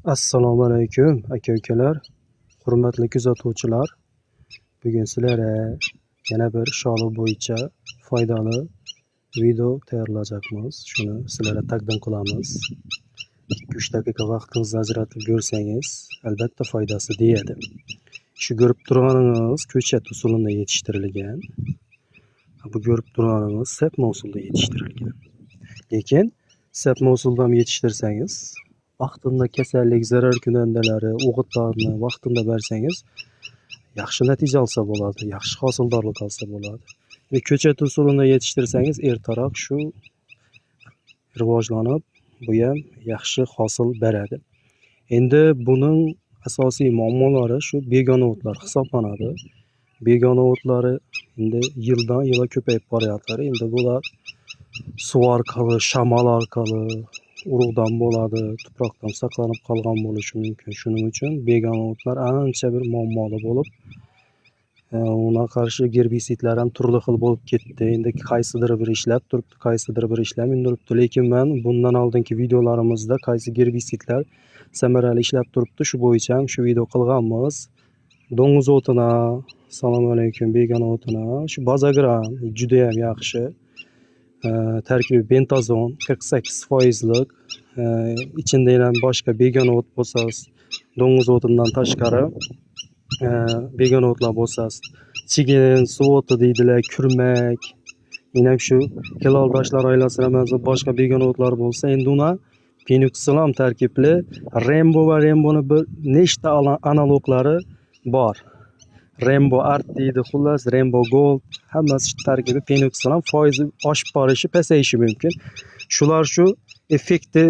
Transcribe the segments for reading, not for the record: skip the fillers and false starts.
Assalomu alaykum aka-ukalar, hurmatli kuzatuvchilar. Bugun sizlarga yana bir sholu bo'yicha foydali video tayyorlayapmiz. Shuni sizlarga taqdim qilamiz. 2-3 daqiqa vaqtingizni ajratib ko'rsangiz, albatta foydasi tegadi. Shu ko'rib turganingiz ko'chat usulida yetishtirilgan. Bu ko'rib turganingiz sepma usulida yetishtirilgan. Lekin sepma usulida yetishtirsangiz, vaqtida kasallik zararkunandalari, o'g'itlarni vaqtida bersangiz, yaxshi natija olsa bo'ladi, yaxshi hosildorlik olsa bo'ladi. Ko'chat usulida yetishtirsangiz, ertaroq shu rivojlanib, bu ham yaxshi hosil beradi. Endi buning asosiy muammolari shu begona o'tlar hisoblanadi. Begona o'tlari endi yildan yilga ko'payib boryapti. Endi bular suv orqali, shamol orqali urug'dan bo'ladi, tuproqdan saqlanib qolgan bo'lishi mumkin. Shuning uchun begona o'tlar ancha bir muammoli bo'lib, unga qarshi gerbisidlar ham turli xil bo'lib ketdi. Endi qaysidir bir ishlab turibdi, qaysidir bir ishlamay turibdi. Lekin men bundan oldingi videolarimizda qaysi gerbisidlar samarali ishlab turibdi, shu bo'yicha ham shu video qilganmiz. Do'ngiz o'tina, assalomu alaykum, begona o'tina, shu bazagram juda ham yaxshi. Tarkibi bentazon 48%lik, ichida ham boshqa begona o't bo'lsa, do'ngiz o'tidan tashqari begona o'tlar bo'lsa, chigin, suv o'ti deydilar, kurmak, yana shu hiloldoshlar oilasida boshqa begona o'tlar bo'lsa, endi uni penuksilom tarkibli Rainbow va Rainbow'ning bir nechta analoglari bor. Rainbow Art deydi, xullas Rainbow Gold, hammasi tarkibi penuksilom, foizi oshib borishi, pasayishi mumkin. Shular shu effekti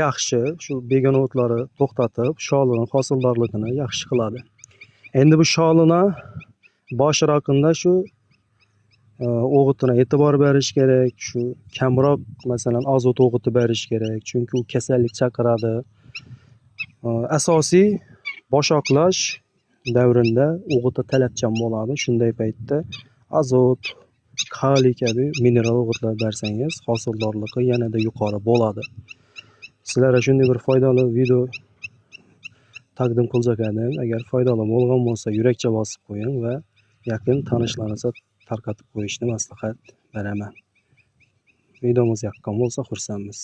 yaxshi, shu begona o'tlarni to'xtatib, sholining hosildorligini yaxshi qiladi. Endi bu sholini bosh raqamda shu o'g'itini e'tibor berish kerak, shu kamroq masalan azot o'g'iti berish kerak, chunki u kasallik chaqiradi. Asosiy boshoqlash davrida o'g'iti talabchan bo'ladi. Shunday paytda azot, kaliy kabi mineral o'g'itlar bersangiz, hosildorligi yanada yuqori bo'ladi. Sizlarga shunday bir foydali video taqdim qilsak edim. Agar foydali bo'lgan bo'lsa, yurakcha bosib qo'ying va yaqin tanishlaringizga tarqatib qo'yishni maslahat beraman. Videomiz yoqqan bo'lsa xursandmiz.